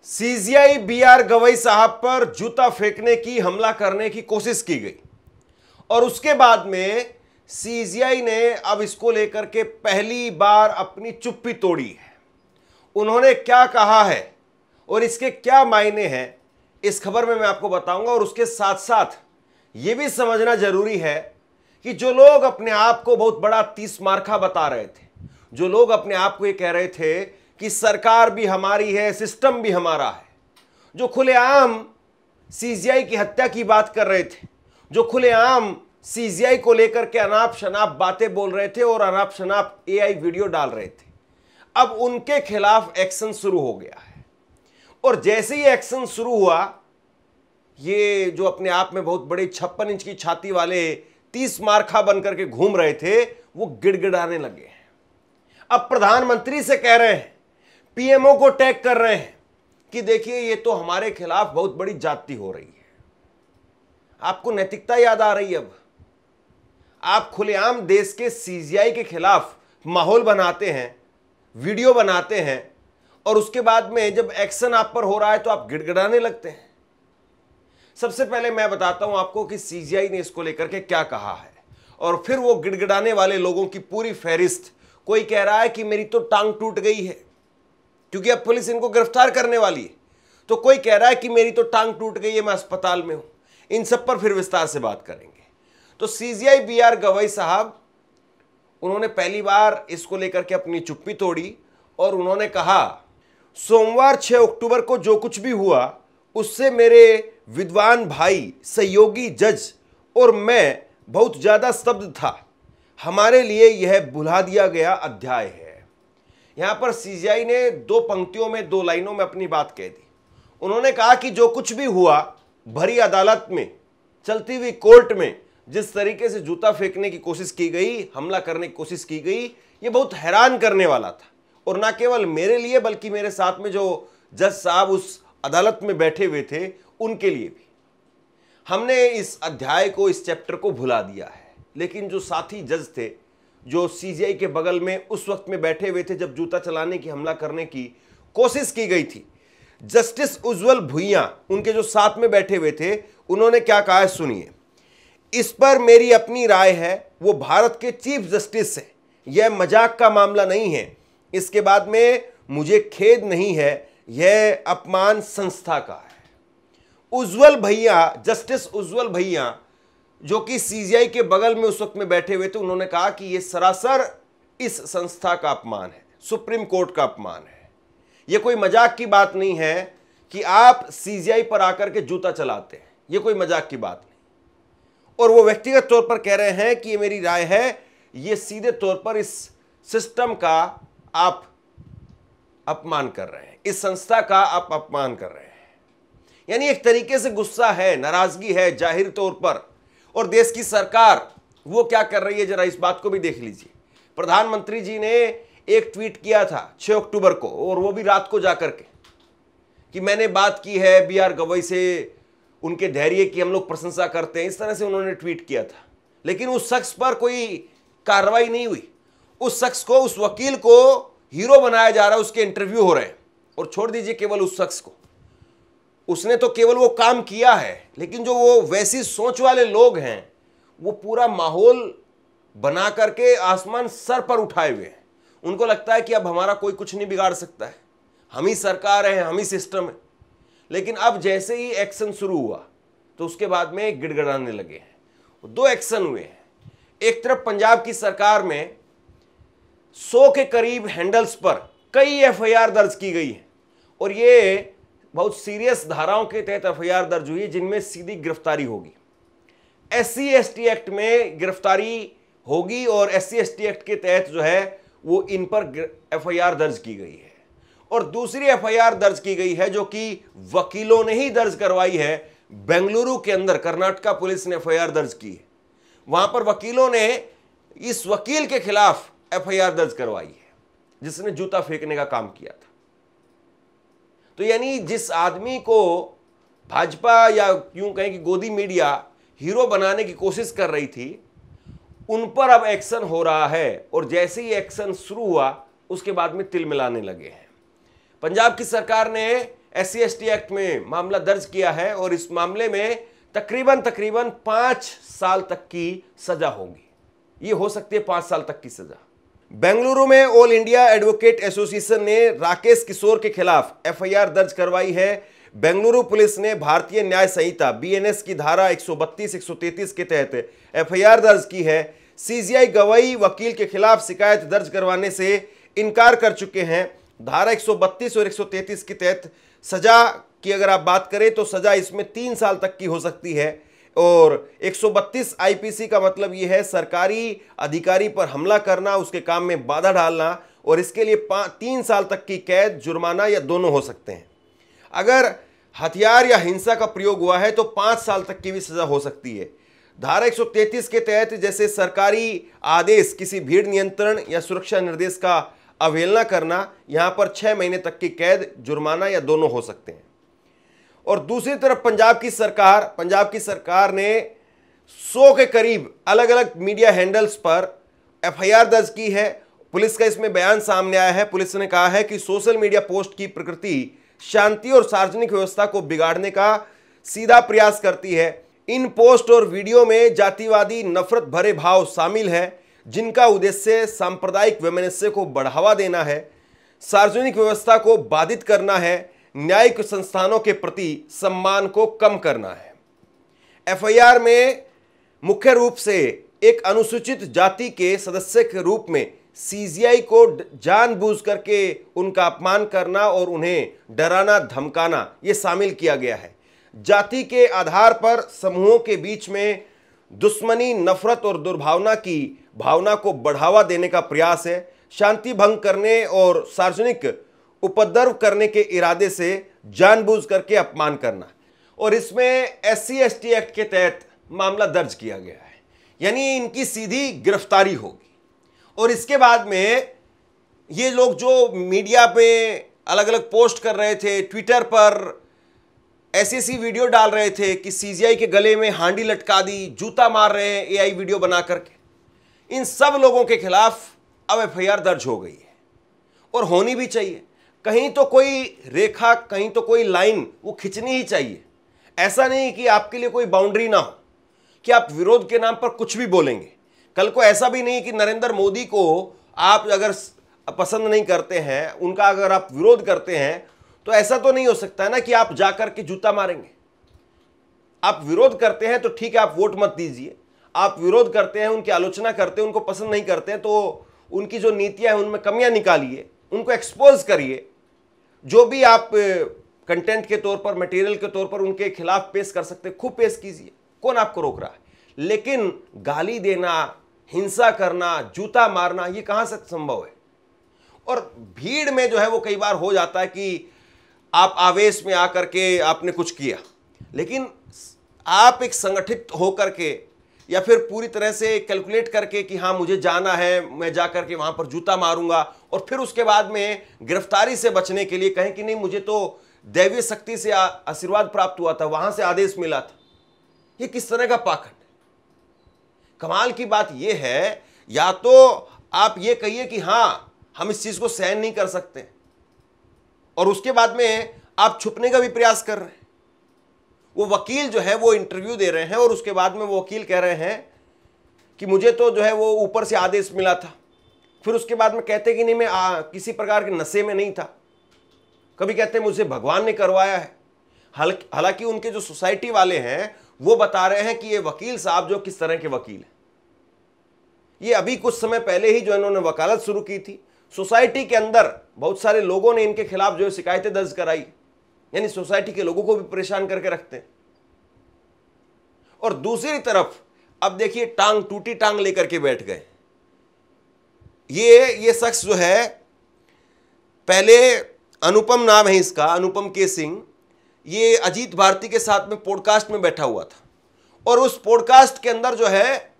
CGI B R Gavai साहब पर जूता फेंकने की, हमला करने की कोशिश की गई और उसके बाद में सीजीआई ने अब इसको लेकर के पहली बार अपनी चुप्पी तोड़ी है। उन्होंने क्या कहा है और इसके क्या मायने हैं, इस खबर में मैं आपको बताऊंगा। और उसके साथ साथ यह भी समझना जरूरी है कि जो लोग अपने आप को बहुत बड़ा 30 मार्का बता रहे थे, जो लोग अपने आप को ये कह रहे थे कि सरकार भी हमारी है, सिस्टम भी हमारा है, जो खुलेआम सीजीआई की हत्या की बात कर रहे थे, जो खुलेआम सीजीआई को लेकर के अनाप शनाप बातें बोल रहे थे और अनाप शनाप एआई वीडियो डाल रहे थे, अब उनके खिलाफ एक्शन शुरू हो गया है। और जैसे ही एक्शन शुरू हुआ, ये जो अपने आप में बहुत बड़े 56 इंच की छाती वाले 30 मार्का बनकर के घूम रहे थे, वो गिड़गिड़ाने लगे हैं। अब प्रधानमंत्री से कह रहे हैं, पीएमओ को टैग कर रहे हैं कि देखिए ये तो हमारे खिलाफ बहुत बड़ी जाति हो रही है। आपको नैतिकता याद आ रही है। अब आप खुलेआम देश के सीजीआई के खिलाफ माहौल बनाते हैं, वीडियो बनाते हैं और उसके बाद में जब एक्शन आप पर हो रहा है तो आप गिड़गिड़ाने लगते हैं। सबसे पहले मैं बताता हूं आपको कि सीजीआई ने इसको लेकर के क्या कहा है और फिर वो गिड़गिड़ाने वाले लोगों की पूरी फहरिस्त। कोई कह रहा है कि मेरी तो टांग टूट गई है क्योंकि अब पुलिस इनको गिरफ्तार करने वाली है, तो कोई कह रहा है कि मेरी तो टांग टूट गई है, मैं अस्पताल में हूं। इन सब पर फिर विस्तार से बात करेंगे। तो सीजीआई बीआर गवई साहब, उन्होंने पहली बार इसको लेकर के अपनी चुप्पी तोड़ी और उन्होंने कहा, सोमवार 6 अक्टूबर को जो कुछ भी हुआ उससे मेरे विद्वान भाई, सहयोगी जज और मैं बहुत ज्यादा स्तब्ध था। हमारे लिए यह भुला दिया गया अध्याय है। यहां पर सीजीआई ने 2 पंक्तियों में, 2 लाइनों में अपनी बात कह दी। उन्होंने कहा कि जो कुछ भी हुआ, भरी अदालत में, चलती हुई कोर्ट में जिस तरीके से जूता फेंकने की कोशिश की गई, हमला करने की कोशिश की गई, यह बहुत हैरान करने वाला था। और ना केवल मेरे लिए बल्कि मेरे साथ में जो जज साहब उस अदालत में बैठे हुए थे, उनके लिए भी। हमने इस अध्याय को, इस चैप्टर को भुला दिया है। लेकिन जो साथी जज थे, जो सीजीआई के बगल में उस वक्त में बैठे हुए थे जब जूता चलाने की, हमला करने की कोशिश की गई थी, जस्टिस उज्जवल भुइयां, उनके जो साथ में बैठे हुए थे, उन्होंने क्या कहा है सुनिए। इस पर मेरी अपनी राय है, वो भारत के चीफ जस्टिस है, यह मजाक का मामला नहीं है। इसके बाद में मुझे खेद नहीं है, यह अपमान संस्था का है। उज्जवल भैया, जस्टिस उज्जवल भैया, जो कि सीजीआई के बगल में उस वक्त में बैठे हुए थे, उन्होंने कहा कि यह सरासर इस संस्था का अपमान है, सुप्रीम कोर्ट का अपमान है। यह कोई मजाक की बात नहीं है कि आप सीजीआई पर आकर के जूता चलाते हैं, यह कोई मजाक की बात नहीं। और वो व्यक्तिगत तौर पर कह रहे हैं कि ये मेरी राय है, ये सीधे तौर पर इस सिस्टम का आप अपमान कर रहे हैं, इस संस्था का आप अपमान कर रहे हैं। यानी एक तरीके से गुस्सा है, नाराजगी है जाहिर तौर पर। और देश की सरकार वो क्या कर रही है, जरा इस बात को भी देख लीजिए। प्रधानमंत्री जी ने एक ट्वीट किया था 6 अक्टूबर को, और वो भी रात को जाकर के, कि मैंने बात की है बीआर गवई से, उनके धैर्य की हम लोग प्रशंसा करते हैं, इस तरह से उन्होंने ट्वीट किया था। लेकिन उस शख्स पर कोई कार्रवाई नहीं हुई। उस शख्स को, उस वकील को हीरो बनाया जा रहा है, उसके इंटरव्यू हो रहे हैं। और छोड़ दीजिए केवल उस शख्स को, उसने तो केवल वो काम किया है, लेकिन जो वो वैसी सोच वाले लोग हैं, वो पूरा माहौल बना करके आसमान सर पर उठाए हुए हैं। उनको लगता है कि अब हमारा कोई कुछ नहीं बिगाड़ सकता है, हम ही सरकार है, हम ही सिस्टम है। लेकिन अब जैसे ही एक्शन शुरू हुआ तो उसके बाद में गिड़गिड़ाने लगे हैं। 2 एक्शन हुए हैं। एक तरफ पंजाब की सरकार में 100 के करीब हैंडल्स पर कई एफआईआर दर्ज की गई है और ये बहुत सीरियस धाराओं के तहत एफआईआर दर्ज हुई, जिनमें सीधी गिरफ्तारी होगी। एससी एसटी एक्ट में गिरफ्तारी होगी और एससी एसटी एक्ट के तहत जो है वो इन पर एफआईआर दर्ज की गई है। और दूसरी एफआईआर दर्ज की गई है जो कि वकीलों ने ही दर्ज करवाई है। बेंगलुरु के अंदर कर्नाटका पुलिस ने एफआईआर दर्ज की है। वहां पर वकीलों ने इस वकील के खिलाफ एफआईआर दर्ज करवाई है जिसने जूता फेंकने का काम किया था। तो यानी जिस आदमी को भाजपा या यूं कहें कि गोदी मीडिया हीरो बनाने की कोशिश कर रही थी, उन पर अब एक्शन हो रहा है। और जैसे ही एक्शन शुरू हुआ उसके बाद में तिल मिलाने लगे हैं। पंजाब की सरकार ने SC/ST एक्ट में मामला दर्ज किया है और इस मामले में तकरीबन 5 साल तक की सजा होगी। ये हो सकती है 5 साल तक की सजा। बेंगलुरु में ऑल इंडिया एडवोकेट एसोसिएशन ने राकेश किशोर के खिलाफ FIR दर्ज करवाई है। बेंगलुरु पुलिस ने भारतीय न्याय संहिता BNS की धारा 132-133 के तहत FIR दर्ज की है। CGI गवई वकील के खिलाफ शिकायत दर्ज करवाने से इनकार कर चुके हैं। धारा 132 और 133 के तहत सजा की अगर आप बात करें तो सजा इसमें 3 साल तक की हो सकती है। और 132 IPC का मतलब यह है सरकारी अधिकारी पर हमला करना, उसके काम में बाधा डालना, और इसके लिए 3 साल तक की कैद, जुर्माना या दोनों हो सकते हैं। अगर हथियार या हिंसा का प्रयोग हुआ है तो 5 साल तक की भी सजा हो सकती है। धारा 133 के तहत जैसे सरकारी आदेश, किसी भीड़ नियंत्रण या सुरक्षा निर्देश का अवहेलना करना, यहां पर 6 महीने तक की कैद, जुर्माना या दोनों हो सकते हैं। और दूसरी तरफ पंजाब की सरकार ने 100 के करीब अलग अलग मीडिया हैंडल्स पर FIR दर्ज की है। पुलिस का इसमें बयान सामने आया है। पुलिस ने कहा है कि सोशल मीडिया पोस्ट की प्रकृति शांति और सार्वजनिक व्यवस्था को बिगाड़ने का सीधा प्रयास करती है। इन पोस्ट और वीडियो में जातिवादी नफरत भरे भाव शामिल है, जिनका उद्देश्य सांप्रदायिक वैमनस्य को बढ़ावा देना है, सार्वजनिक व्यवस्था को बाधित करना है, न्यायिक संस्थानों के प्रति सम्मान को कम करना है। FIR में मुख्य रूप से एक अनुसूचित जाति के सदस्य के रूप में CGI को जानबूझ करके उनका अपमान करना और उन्हें डराना धमकाना ये शामिल किया गया है। जाति के आधार पर समूहों के बीच में दुश्मनी, नफरत और दुर्भावना की भावना को बढ़ावा देने का प्रयास है। शांति भंग करने और सार्वजनिक उपद्रव करने के इरादे से जानबूझ करके अपमान करना, और इसमें SC/ST एक्ट के तहत मामला दर्ज किया गया है। यानी इनकी सीधी गिरफ्तारी होगी। और इसके बाद में ये लोग जो मीडिया पे अलग अलग पोस्ट कर रहे थे, ट्विटर पर ऐसी वीडियो डाल रहे थे कि CGI के गले में हांडी लटका दी, जूता मार रहे हैं AI वीडियो बना करके, इन सब लोगों के खिलाफ अब FIR दर्ज हो गई है और होनी भी चाहिए। कहीं तो कोई रेखा, कहीं तो कोई लाइन वो खिंचनी ही चाहिए। ऐसा नहीं कि आपके लिए कोई बाउंड्री ना हो कि आप विरोध के नाम पर कुछ भी बोलेंगे। कल को ऐसा भी नहीं कि नरेंद्र मोदी को आप अगर पसंद नहीं करते हैं, उनका अगर आप विरोध करते हैं, तो ऐसा तो नहीं हो सकता है ना कि आप जाकर के जूता मारेंगे। आप विरोध करते हैं तो ठीक है, आप वोट मत दीजिए। आप विरोध करते हैं, उनकी आलोचना करते हैं, उनको पसंद नहीं करते हैं, तो उनकी जो नीतियां हैं उनमें कमियां निकालिए, उनको एक्सपोज करिए। जो भी आप कंटेंट के तौर पर, मटेरियल के तौर पर उनके खिलाफ पेश कर सकते हैं, खूब पेश कीजिए, कौन आपको रोक रहा है। लेकिन गाली देना, हिंसा करना, जूता मारना, ये कहां से संभव है। और भीड़ में जो है वो कई बार हो जाता है कि आप आवेश में आकर के आपने कुछ किया, लेकिन आप एक संगठित होकर के या फिर पूरी तरह से कैलकुलेट करके कि हाँ मुझे जाना है, मैं जाकर के वहां पर जूता मारूंगा, और फिर उसके बाद में गिरफ्तारी से बचने के लिए कहें कि नहीं मुझे तो दैवीय शक्ति से आशीर्वाद प्राप्त हुआ था, वहां से आदेश मिला था। ये किस तरह का पाखंड। कमाल की बात यह है, या तो आप ये कहिए कि हाँ हम इस चीज को सहन नहीं कर सकते, और उसके बाद में आप छुपने का भी प्रयास कर रहे हैं। वो वकील जो है वो इंटरव्यू दे रहे हैं और उसके बाद में वो वकील कह रहे हैं कि मुझे तो जो है वो ऊपर से आदेश मिला था। फिर उसके बाद में कहते कि नहीं मैं किसी प्रकार के नशे में नहीं था। कभी कहते मुझे भगवान ने करवाया है। हालांकि उनके जो सोसाइटी वाले हैं वो बता रहे हैं कि ये वकील साहब जो किस तरह के वकील हैं। ये अभी कुछ समय पहले ही जो इन्होंने वकालत शुरू की थी, सोसाइटी के अंदर बहुत सारे लोगों ने इनके खिलाफ जो शिकायतें दर्ज कराई, यानी सोसाइटी के लोगों को भी परेशान करके रखते हैं। और दूसरी तरफ अब देखिए टांग, टूटी टांग लेकर के बैठ गए। ये शख्स जो है, पहले अनुपम नाम है इसका, अनुपम के सिंह, ये अजीत भारती के साथ में पॉडकास्ट में बैठा हुआ था, और उस पॉडकास्ट के अंदर जो है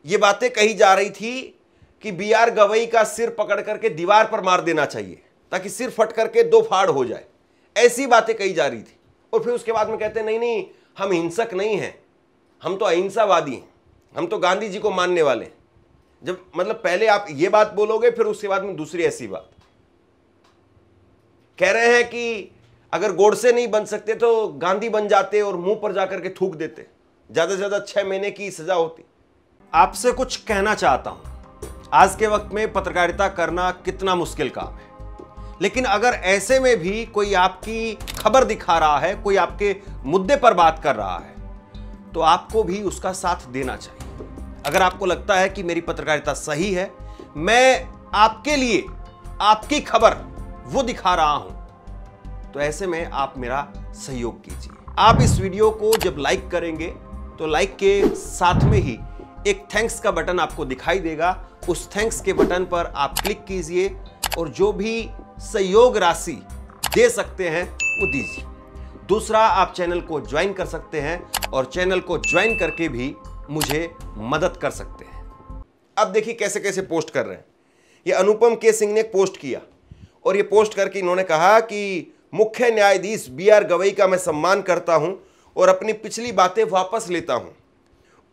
ये बातें कही जा रही थी कि BR गवई का सिर पकड़ करके दीवार पर मार देना चाहिए ताकि सिर फट करके 2 फाड़ हो जाए। ऐसी बातें कही जा रही थी। और फिर उसके बाद में कहते नहीं नहीं हम हिंसक नहीं हैं, हम तो अहिंसावादी हैं, हम तो गांधी जी को मानने वाले हैं। जब मतलब पहले आप ये बात बोलोगे, फिर उसके बाद में दूसरी ऐसी बात कह रहे हैं कि अगर गोडसे नहीं बन सकते तो गांधी बन जाते और मुंह पर जाकर के थूक देते, ज्यादा से ज्यादा 6 महीने की सजा होती। आपसे कुछ कहना चाहता हूं, आज के वक्त में पत्रकारिता करना कितना मुश्किल काम है, लेकिन अगर ऐसे में भी कोई आपकी खबर दिखा रहा है, कोई आपके मुद्दे पर बात कर रहा है, तो आपको भी उसका साथ देना चाहिए। अगर आपको लगता है कि मेरी पत्रकारिता सही है, मैं आपके लिए आपकी खबर वो दिखा रहा हूं, तो ऐसे में आप मेरा सहयोग कीजिए। आप इस वीडियो को जब लाइक करेंगे तो लाइक के साथ में ही एक थैंक्स का बटन आपको दिखाई देगा, उस थैंक्स के बटन पर आप क्लिक कीजिए और जो भी सहयोग राशि दे सकते हैं वो दीजिए। दूसरा, आप चैनल को ज्वाइन कर सकते हैं और चैनल को ज्वाइन करके भी मुझे मदद कर सकते हैं। अब देखिए कैसे कैसे पोस्ट कर रहे हैं। ये अनुपम के सिंह ने पोस्ट किया और ये पोस्ट करके इन्होंने कहा कि मुख्य न्यायाधीश BR गवई का मैं सम्मान करता हूं और अपनी पिछली बातें वापस लेता हूं।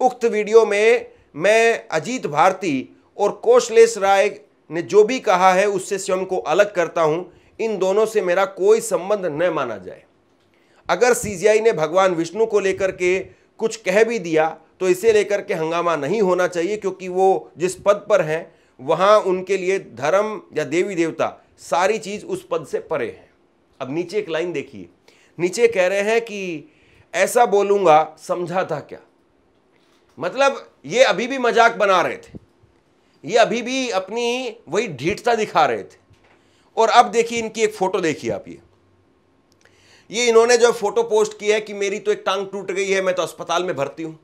उक्त वीडियो में मैं अजीत भारती और कौशलेश राय ने जो भी कहा है उससे स्वयं को अलग करता हूं। इन दोनों से मेरा कोई संबंध न माना जाए। अगर CGI ने भगवान विष्णु को लेकर के कुछ कह भी दिया तो इसे लेकर के हंगामा नहीं होना चाहिए, क्योंकि वो जिस पद पर हैं वहां उनके लिए धर्म या देवी देवता सारी चीज उस पद से परे है। अब नीचे एक लाइन देखिए, नीचे कह रहे हैं कि ऐसा बोलूंगा समझा था क्या। मतलब ये अभी भी मजाक बना रहे थे, ये अभी भी अपनी वही ढीठता दिखा रहे थे। और अब देखिए इनकी एक फोटो देखिए आप, ये इन्होंने जो फोटो पोस्ट की है कि मेरी तो एक टांग टूट गई है, मैं तो अस्पताल में भर्ती हूं।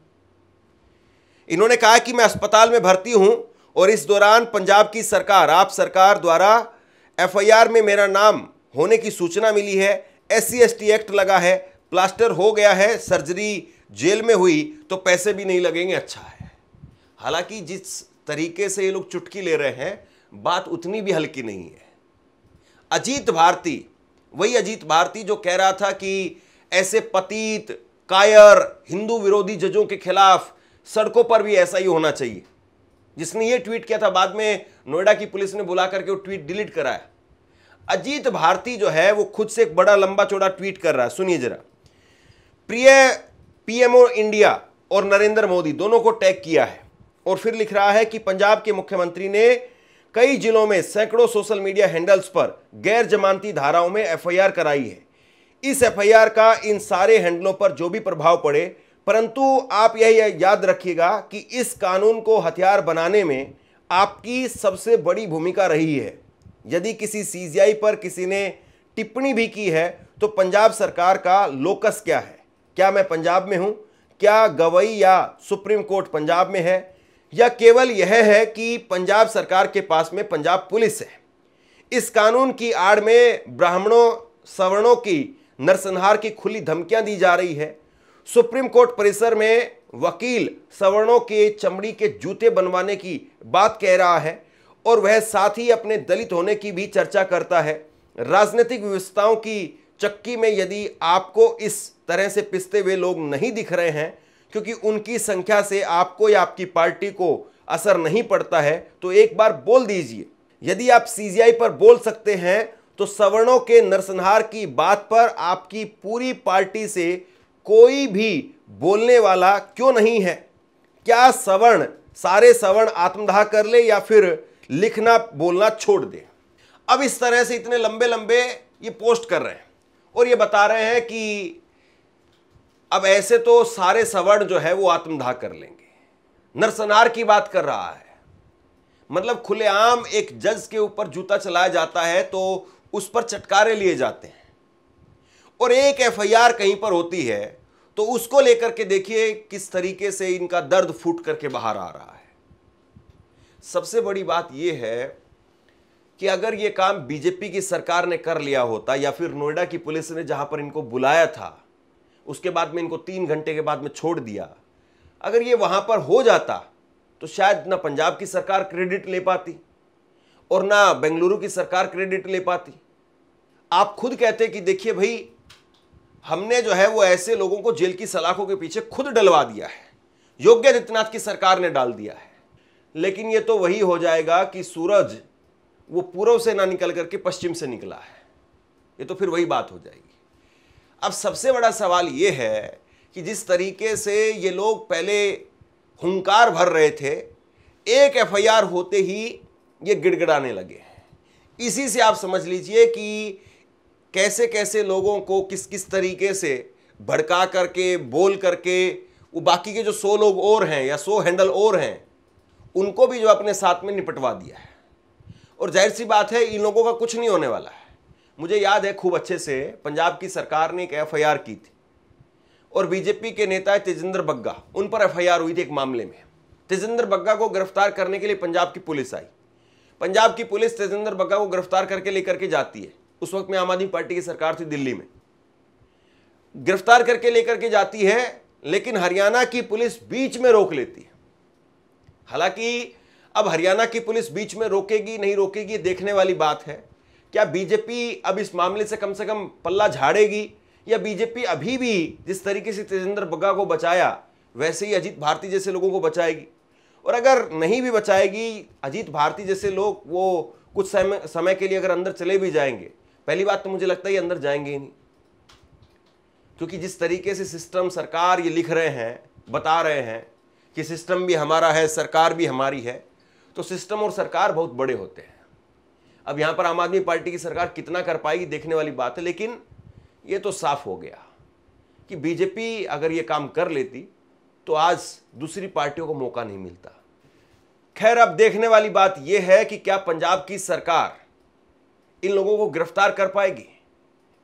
इन्होंने कहा कि मैं अस्पताल में भर्ती हूं और इस दौरान पंजाब की सरकार, आप सरकार द्वारा FIR में मेरा नाम होने की सूचना मिली है, SC ST एक्ट लगा है, प्लास्टर हो गया है, सर्जरी जेल में हुई तो पैसे भी नहीं लगेंगे। अच्छा है। हालांकि जिस तरीके से ये लोग चुटकी ले रहे हैं, बात उतनी भी हल्की नहीं है। अजीत भारती, वही अजीत भारती जो कह रहा था कि ऐसे पतित कायर हिंदू विरोधी जजों के खिलाफ सड़कों पर भी ऐसा ही होना चाहिए, जिसने ये ट्वीट किया था, बाद में नोएडा की पुलिस ने बुला करके वो ट्वीट डिलीट कराया। अजीत भारती जो है वो खुद से एक बड़ा लंबा चौड़ा ट्वीट कर रहा है, सुनिए जरा। प्रिय PMO इंडिया और नरेंद्र मोदी दोनों को टैग किया है और फिर लिख रहा है कि पंजाब के मुख्यमंत्री ने कई जिलों में सैकड़ों सोशल मीडिया हैंडल्स पर गैर जमानती धाराओं में FIR कराई है। इस FIR का इन सारे हैंडलों पर जो भी प्रभाव पड़े, परंतु आप यह याद रखिएगा कि इस कानून को हथियार बनाने में आपकी सबसे बड़ी भूमिका रही है। यदि किसी CGI पर किसी ने टिप्पणी भी की है तो पंजाब सरकार का लोकस क्या है? क्या मैं पंजाब में हूं? क्या गवई या सुप्रीम कोर्ट पंजाब में है? या केवल यह है कि पंजाब सरकार के पास में पंजाब पुलिस है? इस कानून की आड़ में ब्राह्मणों सवर्णों की नरसंहार की खुली धमकियां दी जा रही है। सुप्रीम कोर्ट परिसर में वकील सवर्णों के चमड़ी के जूते बनवाने की बात कह रहा है और वह साथ ही अपने दलित होने की भी चर्चा करता है। राजनीतिक व्यवस्थाओं की चक्की में यदि आपको इस तरह से पिसते हुए लोग नहीं दिख रहे हैं, क्योंकि उनकी संख्या से आपको या आपकी पार्टी को असर नहीं पड़ता है, तो एक बार बोल दीजिए। यदि आप CGI पर बोल सकते हैं तो सवर्णों के नरसंहार की बात पर आपकी पूरी पार्टी से कोई भी बोलने वाला क्यों नहीं है? क्या सवर्ण सारे सवर्ण आत्मदाह कर ले या फिर लिखना बोलना छोड़ दे? अब इस तरह से इतने लंबे लंबे ये पोस्ट कर रहे हैं और ये बता रहे हैं कि अब ऐसे तो सारे सवर्ण जो है वो आत्मदाह कर लेंगे। नरसंहार की बात कर रहा है। मतलब खुलेआम एक जज के ऊपर जूता चलाया जाता है तो उस पर चटकारे लिए जाते हैं, और एक FIR कहीं पर होती है तो उसको लेकर के देखिए किस तरीके से इनका दर्द फूट करके बाहर आ रहा है। सबसे बड़ी बात यह है कि अगर यह काम बीजेपी की सरकार ने कर लिया होता या फिर नोएडा की पुलिस ने जहां पर इनको बुलाया था उसके बाद में इनको 3 घंटे के बाद में छोड़ दिया, अगर ये वहां पर हो जाता तो शायद ना पंजाब की सरकार क्रेडिट ले पाती और ना बेंगलुरु की सरकार क्रेडिट ले पाती। आप खुद कहते कि देखिए भाई, हमने जो है वो ऐसे लोगों को जेल की सलाखों के पीछे खुद डलवा दिया है, योगी आदित्यनाथ की सरकार ने डाल दिया है। लेकिन ये तो वही हो जाएगा कि सूरज वो पूर्व से ना निकल करके पश्चिम से निकला है, ये तो फिर वही बात हो जाएगी। अब सबसे बड़ा सवाल ये है कि जिस तरीके से ये लोग पहले हुंकार भर रहे थे, एक एफआईआर होते ही ये गिड़गिड़ाने लगे। इसी से आप समझ लीजिए कि कैसे कैसे लोगों को किस किस तरीके से भड़का करके, बोल करके, वो बाकी के जो 100 लोग और हैं या 100 हैंडल और हैं, उनको भी जो अपने साथ में निपटवा दिया है। और जाहिर सी बात है, इन लोगों का कुछ नहीं होने वाला है। मुझे याद है खूब अच्छे से, पंजाब की सरकार ने एक एफआईआर की थी और बीजेपी के नेता तेजिंदर बग्गा, उन पर एफआईआर हुई थी एक मामले में। तेजिंदर बग्गा को गिरफ्तार करने के लिए पंजाब की पुलिस आई। पंजाब की पुलिस तेजिंदर बग्गा को गिरफ्तार करके लेकर के जाती है। उस वक्त में आम आदमी पार्टी की सरकार थी दिल्ली में। गिरफ्तार करके लेकर के जाती है, लेकिन हरियाणा की पुलिस बीच में रोक लेती है। हालांकि अब हरियाणा की पुलिस बीच में रोकेगी नहीं रोकेगी देखने वाली बात है। क्या बीजेपी अब इस मामले से कम पल्ला झाड़ेगी, या बीजेपी अभी भी जिस तरीके से तेजिंदर बग्गा को बचाया वैसे ही अजीत भारती जैसे लोगों को बचाएगी? और अगर नहीं भी बचाएगी, अजीत भारती जैसे लोग वो कुछ समय के लिए अगर अंदर चले भी जाएंगे, पहली बात तो मुझे लगता है ये अंदर जाएंगे ही नहीं, क्योंकि जिस तरीके से सिस्टम सरकार ये लिख रहे हैं, बता रहे हैं कि सिस्टम भी हमारा है, सरकार भी हमारी है, तो सिस्टम और सरकार बहुत बड़े होते हैं। अब यहां पर आम आदमी पार्टी की सरकार कितना कर पाएगी देखने वाली बात है, लेकिन ये तो साफ हो गया कि बीजेपी अगर ये काम कर लेती तो आज दूसरी पार्टियों को मौका नहीं मिलता। खैर, अब देखने वाली बात यह है कि क्या पंजाब की सरकार इन लोगों को गिरफ्तार कर पाएगी।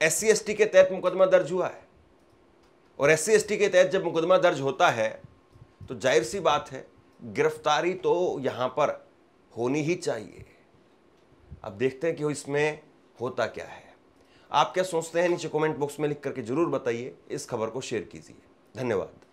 SC ST के तहत मुकदमा दर्ज हुआ है, और SC ST के तहत जब मुकदमा दर्ज होता है तो जाहिर सी बात है गिरफ्तारी तो यहां पर होनी ही चाहिए। अब देखते हैं कि इसमें होता क्या है। आप क्या सोचते हैं, नीचे कमेंट बॉक्स में लिख करके जरूर बताइए। इस खबर को शेयर कीजिए। धन्यवाद।